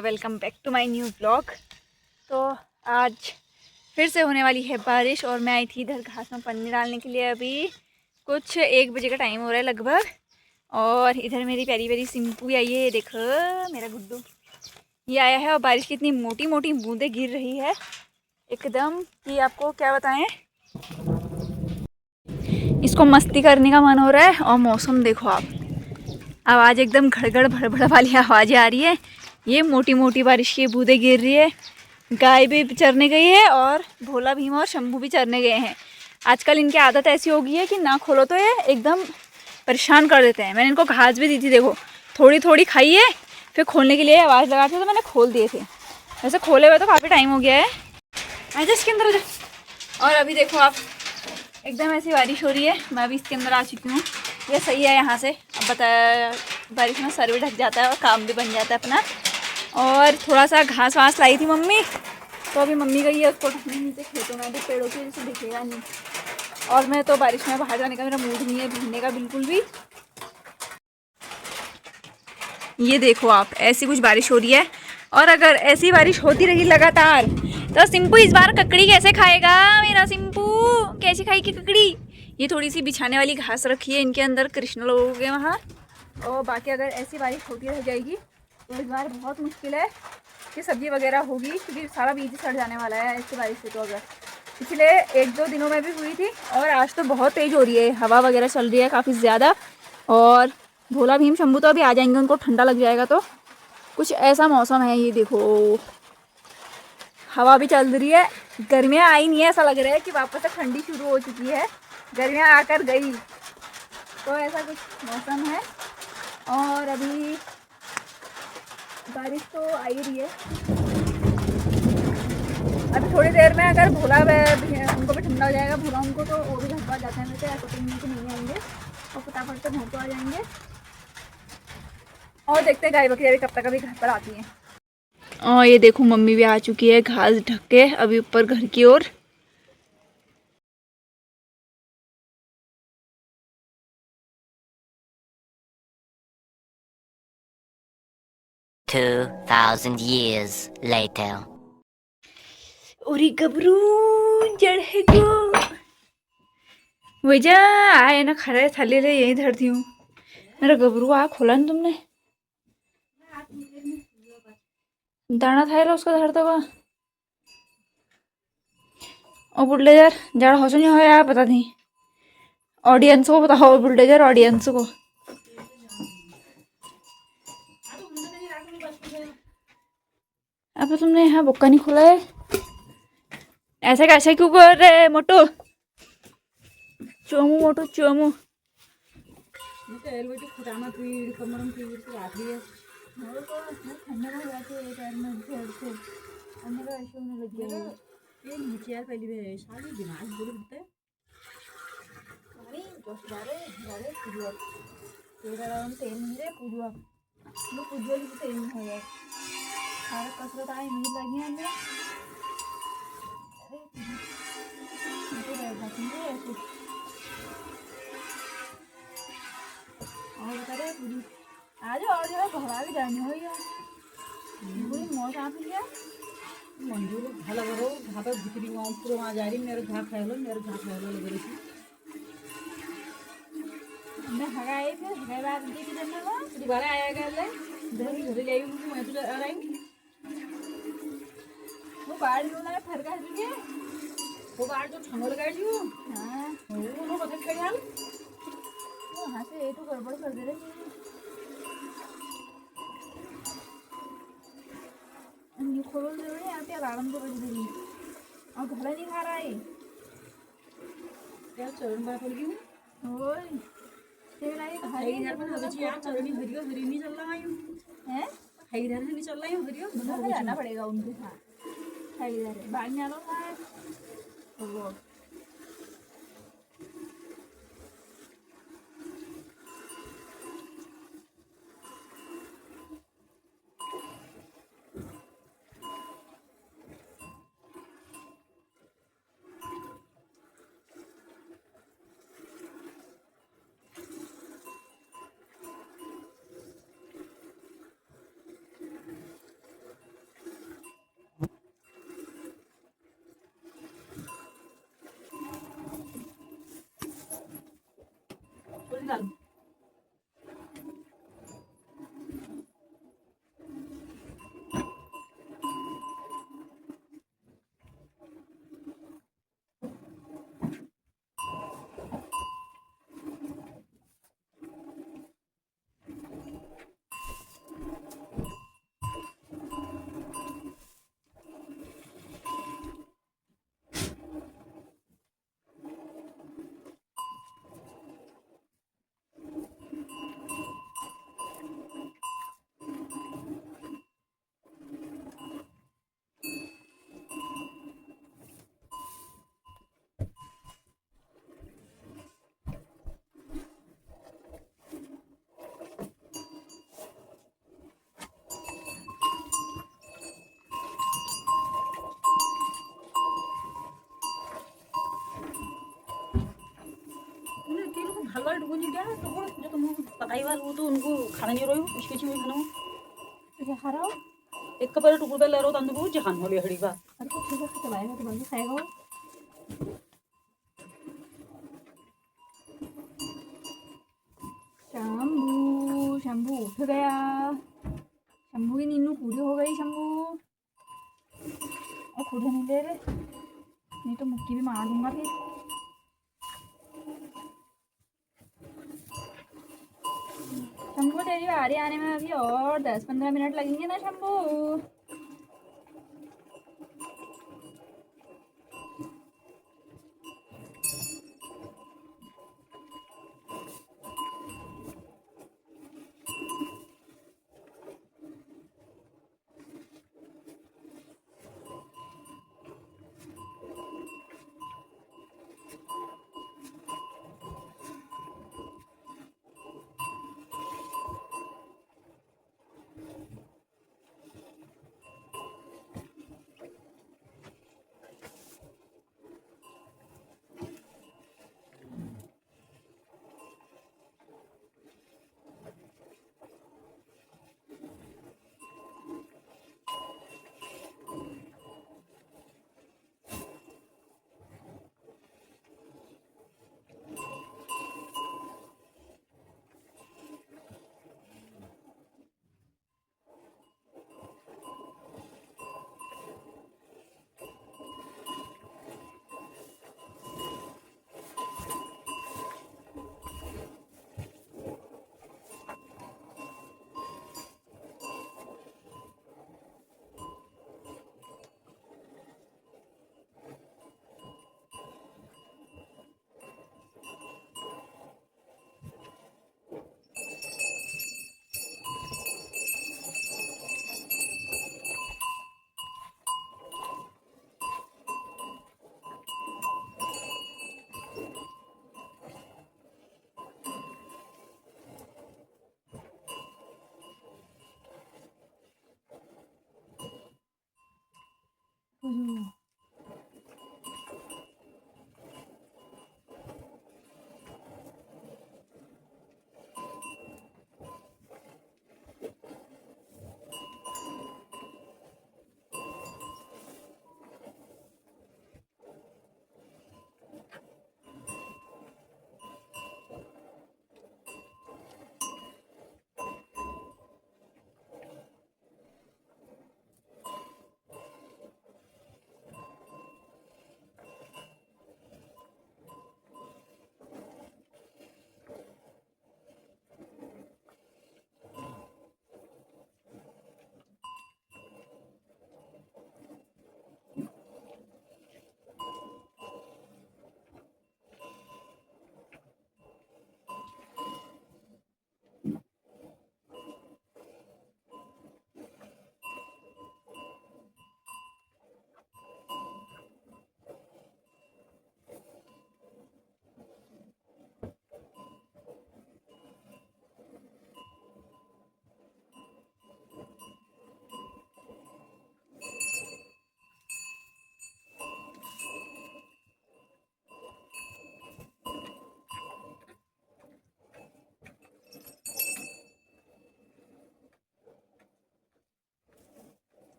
Welcome back to my new blog. तो आज फिर से होने वाली है बारिश और मैं आई थी इधर घास में पानी डालने के लिए। अभी कुछ 1 बजे का टाइम हो रहा है लगभग। और इधर मेरी प्यारी प्यारी सिंपू आई है, ये देखो मेरा गुड्डू ये आया है। और बारिश की इतनी मोटी मोटी बूंदें गिर रही है एकदम कि आपको क्या बताएं। इसको मस्ती करने का मन हो रहा है। और मौसम देखो आप, आवाज़ एकदम घड़घड़ भड़भड़ वाली आवाज़ें आ रही है। ये मोटी मोटी बारिश की बूंदें गिर रही है। गाय भी चरने गई है और भोला भीमा और शंभू भी चरने गए हैं। आजकल इनकी आदत ऐसी हो गई है कि ना खोलो तो ये एकदम परेशान कर देते हैं। मैंने इनको घास भी दी थी, देखो थोड़ी थोड़ी खाई है, फिर खोलने के लिए आवाज़ लगाते तो मैंने खोल दिए थे। वैसे खोले हुए तो काफ़ी टाइम हो गया है। आजा इसके अंदर आजा। और अभी देखो आप, एकदम ऐसी बारिश हो रही है। मैं अभी इसके अंदर आ चुकी हूँ। ये सही है यहाँ से। अब बताया, बारिश में सर भी ढक जाता है और काम भी बन जाता है अपना। और थोड़ा सा घास वास लाई थी मम्मी, तो अभी मम्मी गई है उसको ढकने नीचे खेतों में। अभी पेड़ों की वजह से दिखेगा नहीं। और मैं तो बारिश में बाहर जाने का मेरा मूड नहीं है भीगने का बिल्कुल भी। ये देखो आप, ऐसी कुछ बारिश हो रही है। और अगर ऐसी बारिश होती रही लगातार तो सिंपू इस बार ककड़ी कैसे खाएगा? मेरा सिंपू कैसे खाएगी ककड़ी? ये थोड़ी सी बिछाने वाली घास रखी है इनके अंदर कृष्ण लोगों के वहाँ। और बाकी अगर ऐसी बारिश होती रह जाएगी तो इस बार बहुत मुश्किल है कि सब्जी वगैरह होगी, क्योंकि सारा बीज सड़ जाने वाला है ऐसी बारिश से। तो अगर पिछले 1-2 दिनों में भी हुई थी और आज तो बहुत तेज़ हो रही है, हवा वगैरह चल रही है काफ़ी ज़्यादा। और भोला भीम शंभू तो अभी आ जाएंगे, उनको ठंडा लग जाएगा। तो कुछ ऐसा मौसम है। ये देखो हवा भी चल रही है। गर्मियाँ आई नहीं है, ऐसा लग रहा है कि वापस से ठंडी शुरू हो चुकी है। गर्मियाँ आकर गई, तो ऐसा कुछ मौसम है। और अभी बारिश तो आ ही रही है। अभी थोड़ी देर में अगर भोला उनको भी ठंडा हो जाएगा, भोला उनको, तो वो भी घर पर जाते हैं। वैसे ऐसा तो नहीं आएंगे और फटाफट से घर पर आ जाएंगे। और देखते हैं गाय बकरी अभी कब तक अभी घर पर आती हैं। और ये देखो मम्मी भी आ चुकी है घास ढक के अभी ऊपर घर की ओर। 2,000 years later. और गबरू जड़े को वजह आए ना, खड़े थले ले यही धरती हूँ। मेरा गबरू आ खोला ना तुमने, दाना था उसका धरता हुआ। और बुल्डोजर जड़ हो नहीं हो यार, पता नहीं ऑडियंस को बताओ, बुल्डोजर ऑडियंस को। अब तुमने यहाँ बुक्का नहीं खोला है, ऐसे कैसे क्यों कर रहे मोटू? चोमू मोटू चोमू। कसरत आई मुझे लगी है। और बता रहे पूरी आज और जो है घोड़ा भी जाने हो यार, पूरी मौत आ गई है। मंजूर भला करो घाटा भितरी वहाँ पूरा वहाँ जा रही मेरे घा खाएलो लग रही थी। मैं हगाई फिर हगाई बात दी थी जन्नत में दोबारा आया गया ले घर ले आई हूँ मैं तो आ रही वो बाढ़ में ना फर का दिए वो बाढ़ जो छंगल गई थी। हां वो बता के यार वो हां से ये तो गड़बड़ कर दे रही ये खोल दे रही है। आप आराम से बज रही और घड़ा नहीं खा रहा है क्या चरण बड़ा पड़ गई। ओए तेरा ये खाई इधर में हो गई यार, चरणी हरियो हरी नहीं चल रहा है हाई इधर से नहीं चल रहा है हरियो मुझे जाना पड़ेगा उनके साथ। हाई इधर बाहर नहीं आ रहा है वो। क्या टुकुर जो तुम पकाई वाल वो तो उनको खाना नहीं रही उसके चीज खाना क्या खा रहा हो? एक कपर टुकुर पे ले रो तंदू को जहान हो ले हड़ी बा अरे तो ठीक है चलाएगा तो बंदी खाएगा वो। शंभू शंभू उठ गया। शंभू की नींद पूरी हो गई। शंभू और खुद नहीं ले रहे, नहीं तो मुक्की भी मार दूंगा फिर। शंभू तेरी बारी आने में अभी और 10-15 मिनट लगेंगे ना शंभू।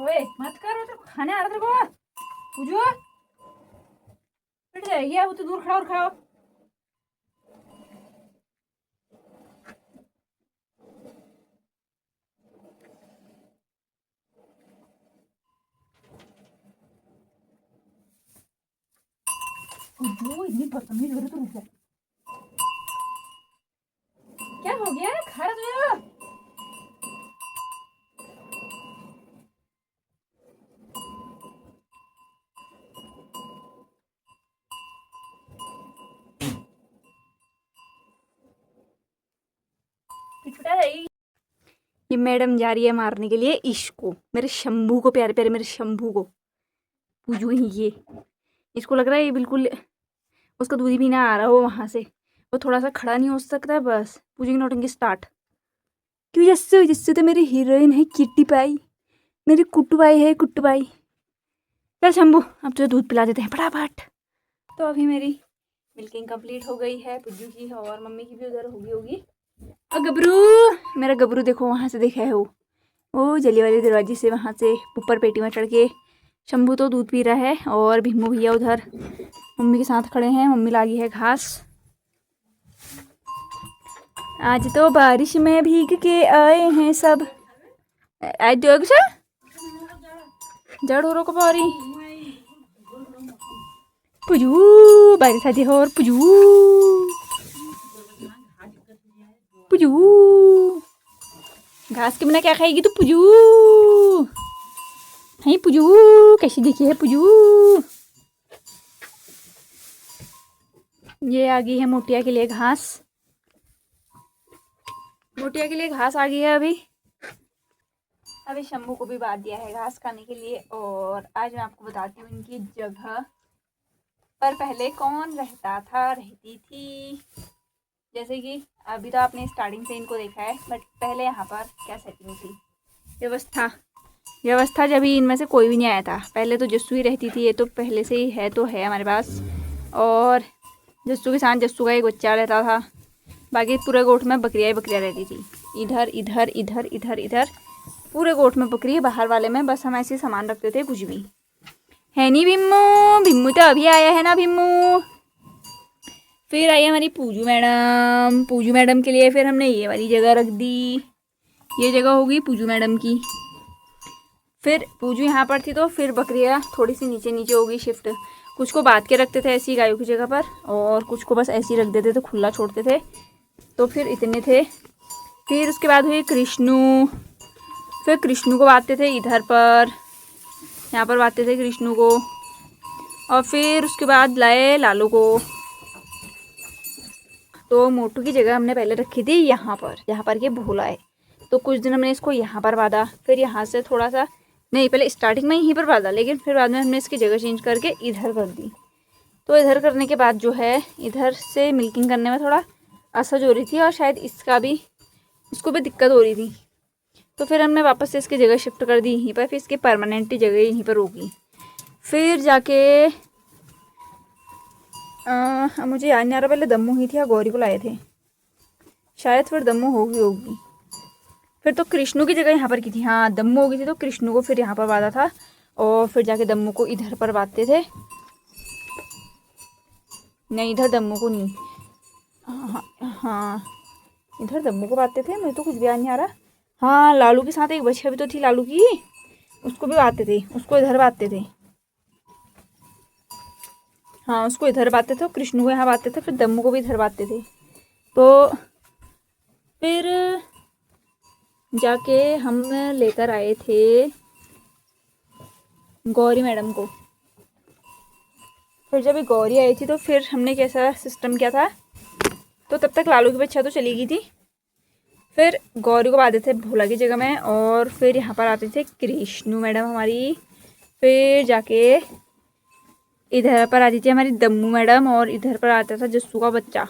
ओए मत करो तो खाने आ रहा तेरे को। पूजो पिट जाएगी। अब तो दूर खड़ा और खाओ। पूजो इतनी बदतमीज हो रही तो रुक जा। क्या हो गया? खा रहा तुझे? छुटा जाएगी। ये मैडम जा रही है मारने के लिए इसको, मेरे शंभू को, प्यारे प्यारे मेरे शंभू को। पूजू ही ये, इसको लग रहा है ये बिल्कुल उसका दूध ही पीना आ रहा हो वहाँ से, वो थोड़ा सा खड़ा नहीं हो सकता है। बस पूजू की नौटंकी स्टार्ट। क्यों जस्से जिससे तो मेरी हीरोइन है किट्टी पाई, मेरी कुट्टू पाई है, कुट्टू पाई। चल शंभू अब तुझे दूध पिला देते हैं फटाफट। तो अभी मेरी मिल्किंग कंप्लीट हो गई है, पुज्जू की और मम्मी की भी उधर होगी। और गबरू, मेरा गबरू देखो वहाँ से देखा है वो जली वाले दरवाजे से, वहाँ से ऊपर पेटी में चढ़ के। शंभू तो दूध पी रहा है और भीमू भैया उधर मम्मी के साथ खड़े हैं। मम्मी लागी है घास। आज तो बारिश में भीग के आए हैं सब। आज जड़ हो को पारी पुजू बारिश आती है और पुजू पुजू घास के बिना क्या खाएगी तू पुजू? है पुजू कैसी दिखी है पुजू? ये आ गई है मोटिया के लिए घास। मोटिया के लिए घास आ गई है। अभी शंभू को भी बांध दिया है घास खाने के लिए। और आज मैं आपको बताती हूँ इनकी जगह पर पहले कौन रहती थी। जैसे कि अभी तो आपने स्टार्टिंग से इनको देखा है, बट पहले यहाँ पर क्या सेटिंग थी, व्यवस्था जब ही इनमें से कोई भी नहीं आया था। पहले तो जस्सू ही रहती थी, ये तो पहले से ही है तो है हमारे पास। और जस्सू के साथ जस्सू का एक बच्चा रहता था। बाकी पूरे गोठ में बकरियाँ ही बकरियाँ रहती थी। इधर इधर इधर इधर इधर पूरे गोठ में बकरी, बाहर वाले में बस हम ऐसे सामान रखते थे कुछ भी है नहीं। भिम्मू भिम्मू तो अभी आया है ना भिम्मू। फिर आई हमारी पूजू मैडम। पूजू मैडम के लिए फिर हमने ये वाली जगह रख दी। ये जगह होगी पूजू मैडम की। फिर पूजू यहाँ पर थी तो फिर बकरियाँ थोड़ी सी नीचे नीचे होगी शिफ्ट। कुछ को बांध के रखते थे ऐसी गायों की जगह पर, और कुछ को बस ऐसे ही रख देते थे, खुला छोड़ते थे। तो फिर इतने थे। फिर उसके बाद हुई कृष्णू। फिर कृष्णू को बांधते थे इधर पर, यहाँ पर बांधते थे कृष्णू को। और फिर उसके बाद लाए लालू को। तो मोटू की जगह हमने पहले रखी थी यहाँ पर ये भोला है। तो कुछ दिन हमने इसको यहाँ पर बांधा। फिर यहाँ से थोड़ा सा नहीं, पहले स्टार्टिंग में यहीं पर बांधा, लेकिन फिर बाद में हमने इसकी जगह चेंज करके इधर कर दी। तो इधर करने के बाद जो है इधर से मिल्किंग करने में थोड़ा असहज हो रही थी, और शायद इसको भी दिक्कत हो रही थी। तो फिर हमने वापस से इसकी जगह शिफ्ट कर दी यहीं पर। फिर इसकी परमानेंट जगह यहीं पर होगी। फिर जाके मुझे याद नहीं आ रहा, पहले दम्मू ही थी या गौरी को लाए थे शायद, फिर दम्मू होगी। फिर तो कृष्णू की जगह यहाँ पर की थी। हाँ दम्मू हो गई थी तो कृष्णू को फिर यहाँ पर बांधा था। और फिर जाके दम्मू को इधर पर बांधते थे। नहीं इधर दम्मू को नहीं, हाँ इधर दम्मू को बांधते थे। मुझे तो कुछ भी याद नहीं आ रहा। हाँ लालू के साथ एक बच्चा भी तो थी लालू की, उसको भी बांधते थे। उसको इधर बांधते थे। हाँ उसको इधर बांधते थे, कृष्णू को यहाँ बांधते थे, फिर दम्मू को भी इधर बांधते थे। तो फिर जाके हम लेकर आए थे गौरी मैडम को। फिर जब ये गौरी आई थी तो फिर हमने कैसा सिस्टम किया था, तो तब तक लालू की बच्चा तो चली गई थी। फिर गौरी को बांधे थे भोला की जगह में, और फिर यहाँ पर आते थे कृष्णू मैडम हमारी। फिर जाके इधर पर आती थी हमारी दम्मू मैडम, और इधर पर आता था जस्सू का बच्चा।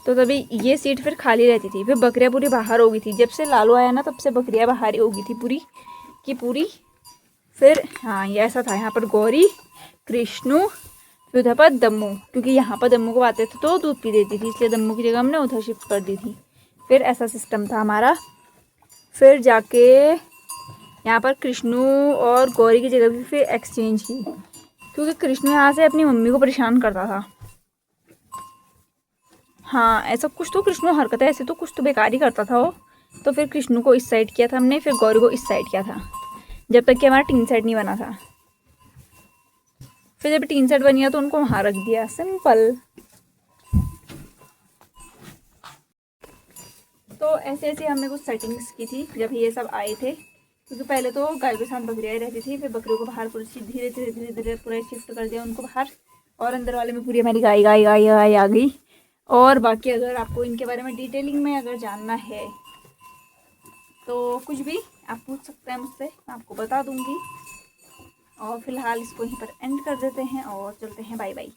तो तभी ये सीट फिर खाली रहती थी। फिर बकरियाँ पूरी बाहर हो गई थी। जब से लालू आया ना तब से बकरियाँ बाहर ही हो गई थी पूरी की पूरी। फिर हाँ ये ऐसा था, यहाँ पर गौरी कृष्णू, फिर उधर पर दम्मू, क्योंकि यहाँ पर दम्मू को आते थे तो दूध पी देती थी, इसलिए दम्मू की जगह हमने उधर शिफ्ट कर दी थी। फिर ऐसा सिस्टम था हमारा। फिर जाके यहाँ पर कृष्णू और गौरी की जगह भी फिर एक्सचेंज की, क्योंकि कृष्णू यहाँ से अपनी मम्मी को परेशान करता था। हाँ ऐसा कुछ तो कृष्णू हरकत है, ऐसे तो कुछ तो बेकार ही करता था वो। तो फिर कृष्णू को इस साइड किया था हमने, फिर गौरी को इस साइड किया था, जब तक कि हमारा टीन सेट नहीं बना था। फिर जब टीन सेट बन गया तो उनको वहाँ रख दिया, सिंपल। तो ऐसे ऐसे हमने कुछ सेटिंग्स की थी जब ये सब आए थे, क्योंकि पहले तो गाय के साथ बकरियाँ रहती थी। फिर बकरियों को बाहर पूरी धीरे धीरे धीरे धीरे पूरा शिफ्ट कर दिया उनको बाहर। और अंदर वाले में पूरी हमारी गाय गाय गाय गाय आ गई। और बाकी अगर आपको इनके बारे में डिटेलिंग में अगर जानना है तो कुछ भी आप पूछ सकते हैं मुझसे, मैं आपको बता दूंगी। और फिलहाल इसको यहीं पर एंड कर देते हैं और चलते हैं, बाय बाय।